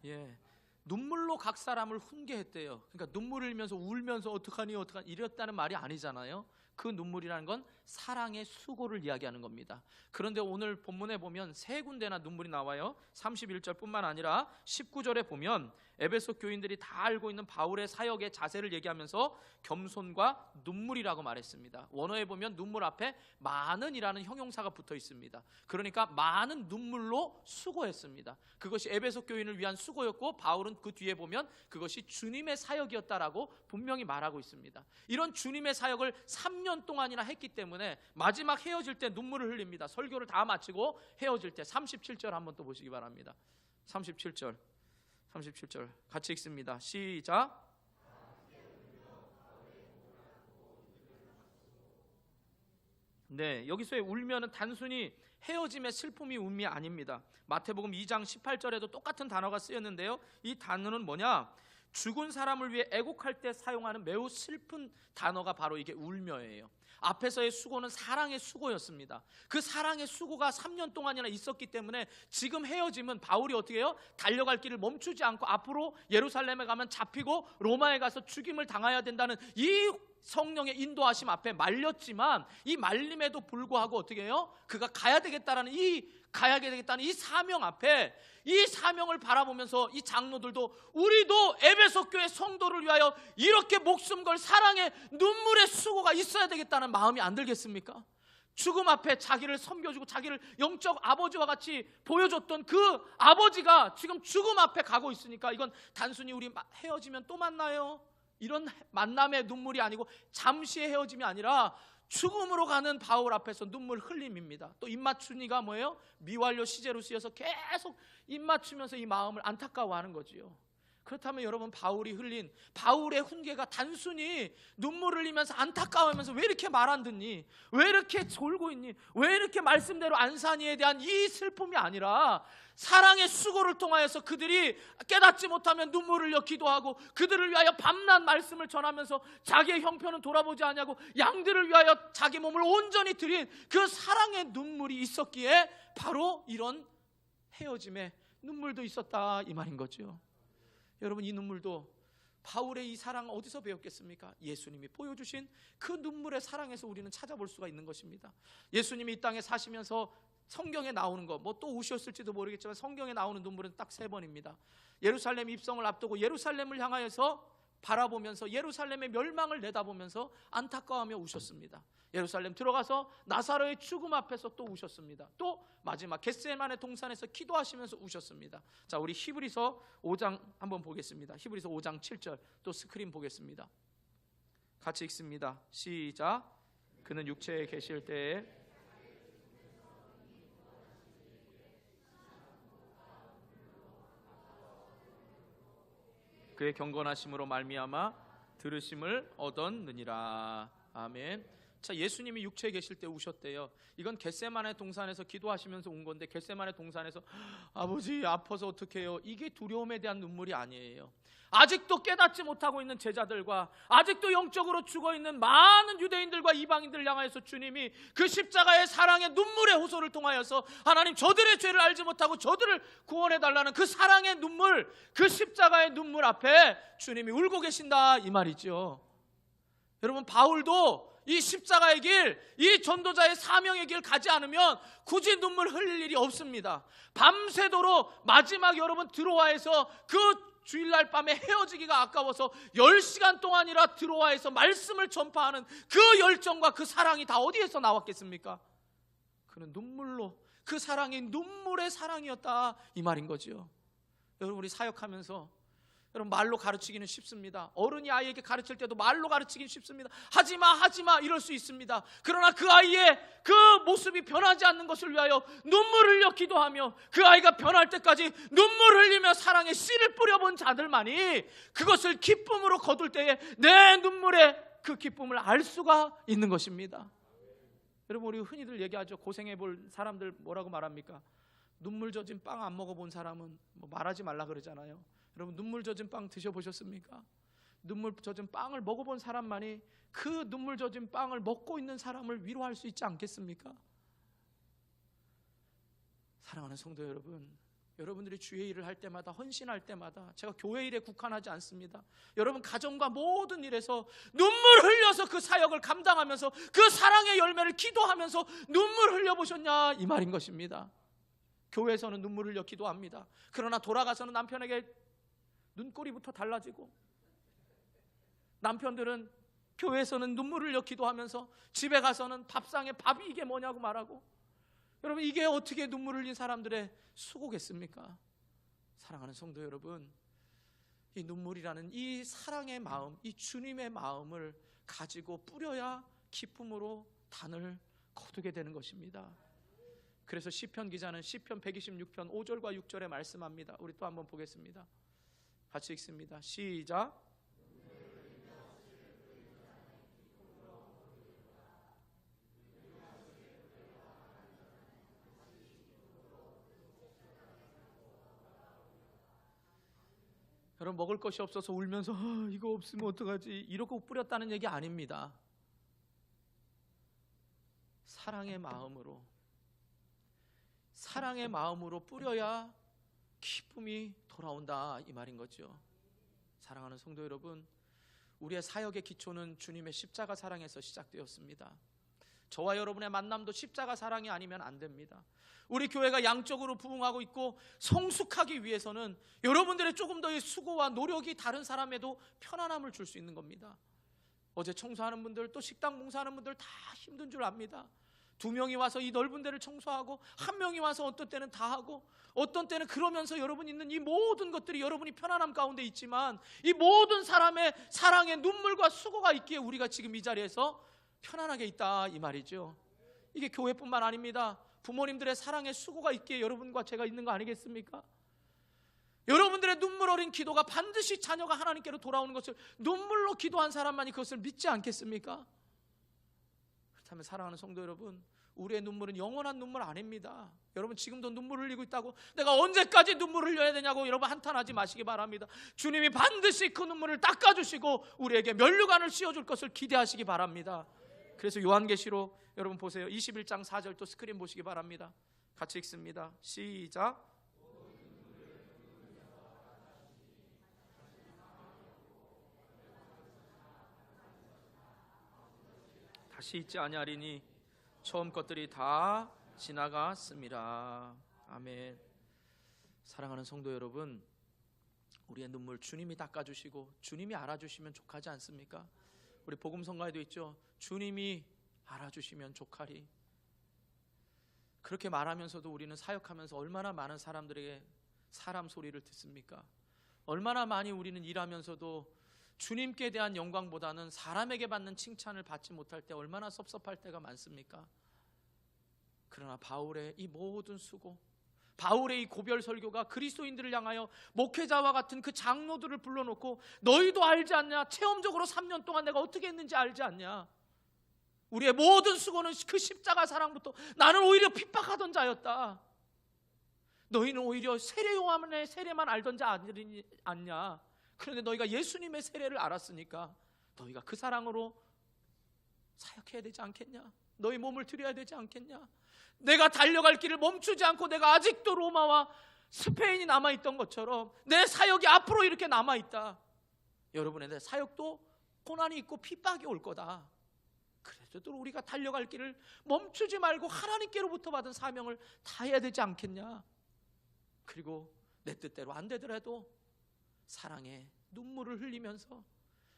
예, 눈물로 각 사람을 훈계했대요. 그러니까 눈물을 흘리면서 울면서 어떡하니 이랬다는 말이 아니잖아요. 그 눈물이라는 건 사랑의 수고를 이야기하는 겁니다. 그런데 오늘 본문에 보면 세 군데나 눈물이 나와요. 31절뿐만 아니라 19절에 보면 에베소 교인들이 다 알고 있는 바울의 사역의 자세를 얘기하면서 겸손과 눈물이라고 말했습니다. 원어에 보면 눈물 앞에 많은이라는 형용사가 붙어 있습니다. 그러니까 많은 눈물로 수고했습니다. 그것이 에베소 교인을 위한 수고였고, 바울은 그 뒤에 보면 그것이 주님의 사역이었다라고 분명히 말하고 있습니다. 이런 주님의 사역을 3년 동안이나 했기 때문에 마지막 헤어질 때 눈물을 흘립니다. 설교를 다 마치고 헤어질 때 37절 한번 또 보시기 바랍니다. 37절 같이 읽습니다. 시작. 네, 여기서의 울면은 단순히 헤어짐의 슬픔이 울음이 아닙니다. 마태복음 2장 18절에도 똑같은 단어가 쓰였는데요, 이 단어는 뭐냐? 죽은 사람을 위해 애곡할 때 사용하는 매우 슬픈 단어가 바로 이게 울며예요. 앞에서의 수고는 사랑의 수고였습니다. 그 사랑의 수고가 3년 동안이나 있었기 때문에 지금 헤어짐은 바울이 어떻게 해요? 달려갈 길을 멈추지 않고 앞으로 예루살렘에 가면 잡히고 로마에 가서 죽임을 당해야 된다는 이 성령의 인도하심 앞에 말렸지만, 이 말림에도 불구하고 어떻게 해요? 그가 가야 되겠다는 이 사명 앞에, 이 사명을 바라보면서 이 장로들도 우리도 에베소 교회 성도를 위하여 이렇게 목숨 걸 사랑의 눈물의 수고가 있어야 되겠다는 마음이 안 들겠습니까? 죽음 앞에 자기를 섬겨주고 자기를 영적 아버지와 같이 보여줬던 그 아버지가 지금 죽음 앞에 가고 있으니까, 이건 단순히 우리 헤어지면 또 만나요 이런 만남의 눈물이 아니고 잠시의 헤어짐이 아니라 죽음으로 가는 바울 앞에서 눈물 흘림입니다. 또 입맞추니가 뭐예요? 미완료 시제로 쓰여서 계속 입맞추면서 이 마음을 안타까워하는 거지요. 그렇다면 여러분, 바울이 흘린 바울의 훈계가 단순히 눈물 흘리면서 안타까워하면서 왜 이렇게 말 안 듣니? 왜 이렇게 졸고 있니? 왜 이렇게 말씀대로 안 사니에 대한 이 슬픔이 아니라 사랑의 수고를 통하여서 그들이 깨닫지 못하면 눈물을 흘려 기도하고, 그들을 위하여 밤낮 말씀을 전하면서 자기의 형편은 돌아보지 않냐고 양들을 위하여 자기 몸을 온전히 드린 그 사랑의 눈물이 있었기에 바로 이런 헤어짐의 눈물도 있었다, 이 말인 거죠. 여러분, 이 눈물도 바울의 이 사랑 어디서 배웠겠습니까? 예수님이 보여주신 그 눈물의 사랑에서 우리는 찾아볼 수가 있는 것입니다. 예수님이 이 땅에 사시면서 성경에 나오는 거, 뭐 또 우셨을지도 모르겠지만 성경에 나오는 눈물은 딱 3번입니다. 예루살렘 입성을 앞두고 예루살렘을 향하여서 바라보면서 예루살렘의 멸망을 내다보면서 안타까워하며 우셨습니다. 예루살렘 들어가서 나사로의 죽음 앞에서 또 우셨습니다. 또 마지막 겟세마네 동산에서 기도하시면서 우셨습니다. 자, 우리 히브리서 5장 한번 보겠습니다. 히브리서 5장 7절 또 스크린 보겠습니다. 같이 읽습니다. 시작. 그는 육체에 계실 때에 그의 경건하심으로 말미암아 들으심을 얻었느니라. 아멘. 자, 예수님이 육체에 계실 때 우셨대요. 이건 겟세마네 동산에서 기도하시면서 운 건데, 겟세마네 동산에서 아버지 아파서 어떡해요, 이게 두려움에 대한 눈물이 아니에요. 아직도 깨닫지 못하고 있는 제자들과 아직도 영적으로 죽어있는 많은 유대인들과 이방인들을 향하여서 주님이 그 십자가의 사랑의 눈물의 호소를 통하여서 하나님, 저들의 죄를 알지 못하고 저들을 구원해달라는 그 사랑의 눈물, 그 십자가의 눈물 앞에 주님이 울고 계신다, 이 말이죠. 여러분, 바울도 이 십자가의 길, 이 전도자의 사명의 길 가지 않으면 굳이 눈물 흘릴 일이 없습니다. 밤새도록 마지막 여러분 드로아에서 그 주일날 밤에 헤어지기가 아까워서 10시간 동안이라 드로아에서 말씀을 전파하는 그 열정과 그 사랑이 다 어디에서 나왔겠습니까? 그는 눈물로, 그 사랑이 눈물의 사랑이었다, 이 말인 거죠. 여러분, 우리 사역하면서 여러분, 말로 가르치기는 쉽습니다. 어른이 아이에게 가르칠 때도 말로 가르치기는 쉽습니다. 하지마 이럴 수 있습니다. 그러나 그 아이의 그 모습이 변하지 않는 것을 위하여 눈물 흘려 기도하며 그 아이가 변할 때까지 눈물 흘리며 사랑의 씨를 뿌려본 자들만이 그것을 기쁨으로 거둘 때에 내 눈물의 그 기쁨을 알 수가 있는 것입니다. 여러분, 우리 흔히들 얘기하죠. 고생해 볼 사람들 뭐라고 말합니까? 눈물 젖은 빵 안 먹어본 사람은 뭐 말하지 말라 그러잖아요. 여러분, 눈물 젖은 빵 드셔보셨습니까? 눈물 젖은 빵을 먹어본 사람만이 그 눈물 젖은 빵을 먹고 있는 사람을 위로할 수 있지 않겠습니까? 사랑하는 성도 여러분, 여러분들이 주의 일을 할 때마다, 헌신할 때마다, 제가 교회 일에 국한하지 않습니다. 여러분 가정과 모든 일에서 눈물 흘려서 그 사역을 감당하면서 그 사랑의 열매를 기도하면서 눈물 흘려보셨냐, 이 말인 것입니다. 교회에서는 눈물 흘려 기도합니다. 그러나 돌아가서는 남편에게 눈꼬리부터 달라지고, 남편들은 교회에서는 눈물 흘려 기도하면서 집에 가서는 밥상에 밥이 이게 뭐냐고 말하고, 여러분, 이게 어떻게 눈물 흘린 사람들의 수고겠습니까? 사랑하는 성도 여러분, 이 눈물이라는 이 사랑의 마음, 이 주님의 마음을 가지고 뿌려야 기쁨으로 단을 거두게 되는 것입니다. 그래서 시편 기자는 시편 126편 5절과 6절에 말씀합니다. 우리 또 한번 보겠습니다. 같이 읽습니다. 시작. 여러분, 먹을 것이 없어서 울면서 이거 없으면 어떡하지 이러고 뿌렸다는 얘기 아닙니다. 사랑의 마음으로 뿌려야 기쁨이 돌아온다, 이 말인 거죠. 사랑하는 성도 여러분, 우리의 사역의 기초는 주님의 십자가 사랑에서 시작되었습니다. 저와 여러분의 만남도 십자가 사랑이 아니면 안 됩니다. 우리 교회가 양적으로 부흥하고 있고 성숙하기 위해서는 여러분들의 조금 더의 수고와 노력이 다른 사람에도 편안함을 줄 수 있는 겁니다. 어제 청소하는 분들, 또 식당 봉사하는 분들 다 힘든 줄 압니다. 2명이 와서 이 넓은 데를 청소하고 1명이 와서 어떤 때는 다 하고, 어떤 때는 그러면서 여러분 있는 이 모든 것들이 여러분이 편안함 가운데 있지만 이 모든 사람의 사랑의 눈물과 수고가 있기에 우리가 지금 이 자리에서 편안하게 있다, 이 말이죠. 이게 교회뿐만 아닙니다. 부모님들의 사랑의 수고가 있기에 여러분과 제가 있는 거 아니겠습니까? 여러분들의 눈물 어린 기도가 반드시 자녀가 하나님께로 돌아오는 것을 눈물로 기도한 사람만이 그것을 믿지 않겠습니까? 그렇다면 사랑하는 성도 여러분, 우리의 눈물은 영원한 눈물 아닙니다. 여러분, 지금도 눈물 흘리고 있다고 내가 언제까지 눈물 흘려야 되냐고 여러분 한탄하지 마시기 바랍니다. 주님이 반드시 그 눈물을 닦아주시고 우리에게 면류관을 씌워줄 것을 기대하시기 바랍니다. 그래서 요한계시록 여러분 보세요. 21장 4절 또 스크린 보시기 바랍니다. 같이 읽습니다. 시작. 다시 잊지 아니하리니 처음 것들이 다 지나갔습니다. 아멘. 사랑하는 성도 여러분, 우리의 눈물 주님이 닦아주시고 주님이 알아주시면 족하지 않습니까? 우리 복음성가에도 있죠. 주님이 알아주시면 족하리. 그렇게 말하면서도 우리는 사역하면서 얼마나 많은 사람들에게 사람 소리를 듣습니까? 얼마나 많이 우리는 일하면서도 주님께 대한 영광보다는 사람에게 받는 칭찬을 받지 못할 때 얼마나 섭섭할 때가 많습니까? 그러나 바울의 이 모든 수고, 바울의 이 고별 설교가 그리스도인들을 향하여 목회자와 같은 그 장로들을 불러놓고 너희도 알지 않냐? 체험적으로 3년 동안 내가 어떻게 했는지 알지 않냐? 우리의 모든 수고는 그 십자가 사랑부터, 나는 오히려 핍박하던 자였다. 너희는 오히려 세례 요한의 세례만 알던 자 아니냐? 그런데 너희가 예수님의 세례를 알았으니까 너희가 그 사랑으로 사역해야 되지 않겠냐? 너희 몸을 드려야 되지 않겠냐? 내가 달려갈 길을 멈추지 않고 내가 아직도 로마와 스페인이 남아있던 것처럼 내 사역이 앞으로 이렇게 남아있다. 여러분의 내 사역도 고난이 있고 핍박이 올 거다. 그래도 우리가 달려갈 길을 멈추지 말고 하나님께로부터 받은 사명을 다해야 되지 않겠냐? 그리고 내 뜻대로 안 되더라도 사랑의 눈물을 흘리면서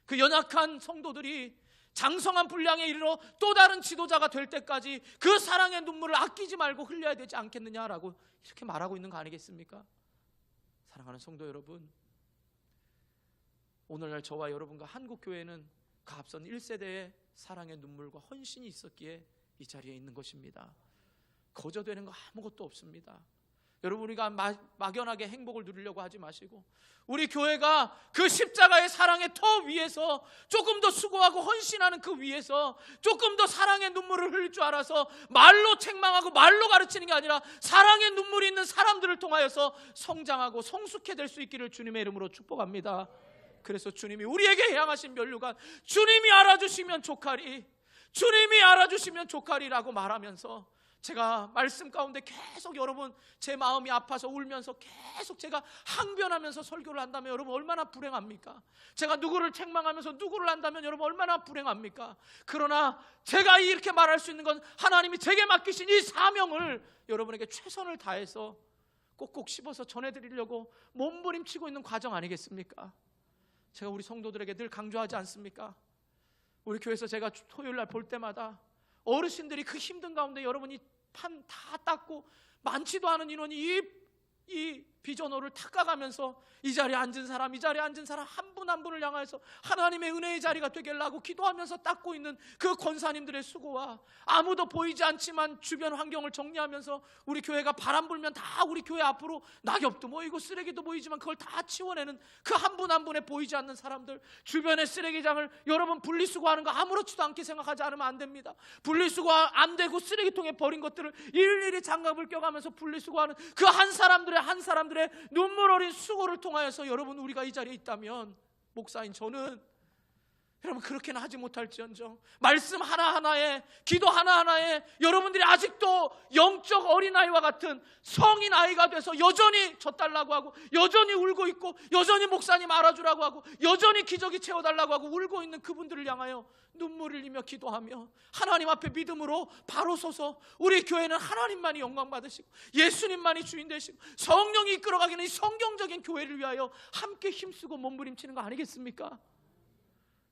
그 연약한 성도들이 장성한 분량에 이르러 또 다른 지도자가 될 때까지 그 사랑의 눈물을 아끼지 말고 흘려야 되지 않겠느냐라고 이렇게 말하고 있는 거 아니겠습니까? 사랑하는 성도 여러분, 오늘날 저와 여러분과 한국교회는 그 앞선 1세대의 사랑의 눈물과 헌신이 있었기에 이 자리에 있는 것입니다. 거저되는 거 아무것도 없습니다. 여러분, 우리가 막연하게 행복을 누리려고 하지 마시고 우리 교회가 그 십자가의 사랑의 터 위에서 조금 더 수고하고 헌신하는 그 위에서 조금 더 사랑의 눈물을 흘릴 줄 알아서 말로 책망하고 말로 가르치는 게 아니라 사랑의 눈물이 있는 사람들을 통하여서 성장하고 성숙해 될 수 있기를 주님의 이름으로 축복합니다. 그래서 주님이 우리에게 향하신 면류관, 주님이 알아주시면 족하리, 주님이 알아주시면 족하리라고 말하면서 제가 말씀 가운데 계속 여러분 제 마음이 아파서 울면서 계속 제가 항변하면서 설교를 한다면 여러분 얼마나 불행합니까? 제가 누구를 책망하면서 누구를 한다면 여러분 얼마나 불행합니까? 그러나 제가 이렇게 말할 수 있는 건 하나님이 제게 맡기신 이 사명을 여러분에게 최선을 다해서 꼭꼭 씹어서 전해드리려고 몸부림치고 있는 과정 아니겠습니까? 제가 우리 성도들에게 늘 강조하지 않습니까? 우리 교회에서 제가 토요일 날 볼 때마다 어르신들이 그 힘든 가운데 여러분이 판 다 닦고 많지도 않은 인원이 이 비전호를 닦아가면서 이 자리에 앉은 사람, 이 자리에 앉은 사람 한 분 한 분을 향해서 하나님의 은혜의 자리가 되겠라고 기도하면서 닦고 있는 그 권사님들의 수고와 아무도 보이지 않지만 주변 환경을 정리하면서 우리 교회가 바람 불면 다 우리 교회 앞으로 낙엽도 모이고 쓰레기도 보이지만 그걸 다 치워내는 그 한 분 한 분의 보이지 않는 사람들, 주변의 쓰레기장을 여러분 분리수거하는 거 아무렇지도 않게 생각하지 않으면 안 됩니다. 분리수거 안 되고 쓰레기통에 버린 것들을 일일이 장갑을 껴가면서 분리수거하는 그 한 사람들의 눈물 어린 수고를 통하여서 여러분 우리가 이 자리에 있다면 목사인 저는 여러분 그렇게는 하지 못할지언정 말씀 하나하나에 기도 하나하나에 여러분들이 아직도 영적 어린아이와 같은 성인 아이가 돼서 여전히 져달라고 하고 여전히 울고 있고 여전히 목사님 알아주라고 하고 여전히 기저귀 채워달라고 하고 울고 있는 그분들을 향하여 눈물을 흘리며 기도하며 하나님 앞에 믿음으로 바로 서서 우리 교회는 하나님만이 영광 받으시고 예수님만이 주인 되시고 성령이 이끌어가기는 이 성경적인 교회를 위하여 함께 힘쓰고 몸부림치는 거 아니겠습니까?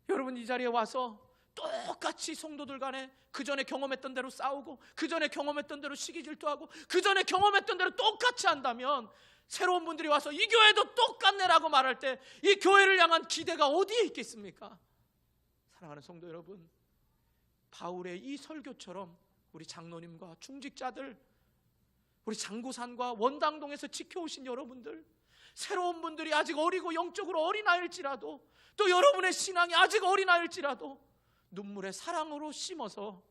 여러분 이 자리에 와서 똑같이 성도들 간에 그 전에 경험했던 대로 싸우고 그 전에 경험했던 대로 시기 질투하고 그 전에 경험했던 대로 똑같이 한다면 새로운 분들이 와서 이 교회도 똑같네라고 말할 때 이 교회를 향한 기대가 어디에 있겠습니까? 사랑하는 성도 여러분, 바울의 이 설교처럼 우리 장로님과 중직자들, 우리 장구산과 원당동에서 지켜오신 여러분들, 새로운 분들이 아직 어리고 영적으로 어린아이일지라도 또 여러분의 신앙이 아직 어린아이일지라도 눈물의 사랑으로 심어서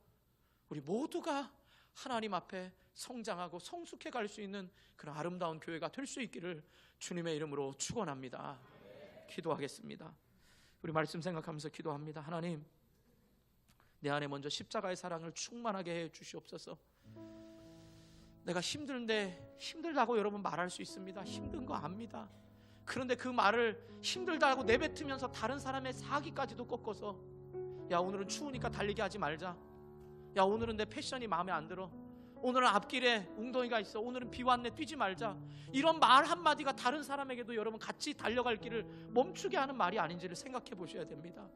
우리 모두가 하나님 앞에 성장하고 성숙해 갈 수 있는 그런 아름다운 교회가 될 수 있기를 주님의 이름으로 축원합니다. 기도하겠습니다. 우리 말씀 생각하면서 기도합니다. 하나님, 내 안에 먼저 십자가의 사랑을 충만하게 해 주시옵소서. 내가 힘든데 힘들다고 여러분 말할 수 있습니다. 힘든 거 압니다. 그런데 그 말을 힘들다고 내뱉으면서 다른 사람의 사기까지도 꺾어서 야 오늘은 추우니까 달리기 하지 말자, 야 오늘은 내 패션이 마음에 안 들어, 오늘은 앞길에 웅덩이가 있어, 오늘은 비 왔네 뛰지 말자, 이런 말 한마디가 다른 사람에게도 여러분 같이 달려갈 길을 멈추게 하는 말이 아닌지를 생각해 보셔야 됩니다.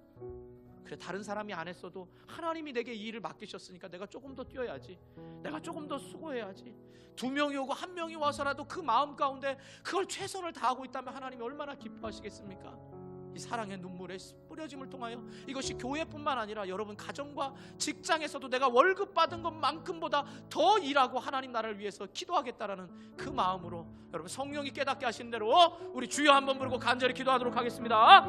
그래 다른 사람이 안 했어도 하나님이 내게 이 일을 맡기셨으니까 내가 조금 더 뛰어야지, 내가 조금 더 수고해야지. 2명이 오고 1명이 와서라도 그 마음 가운데 그걸 최선을 다하고 있다면 하나님이 얼마나 기뻐하시겠습니까? 이 사랑의 눈물의 뿌려짐을 통하여 이것이 교회뿐만 아니라 여러분 가정과 직장에서도 내가 월급 받은 것만큼보다 더 일하고 하나님 나라를 위해서 기도하겠다라는 그 마음으로 여러분 성령이 깨닫게 하신 대로 우리 주여 한번 부르고 간절히 기도하도록 하겠습니다.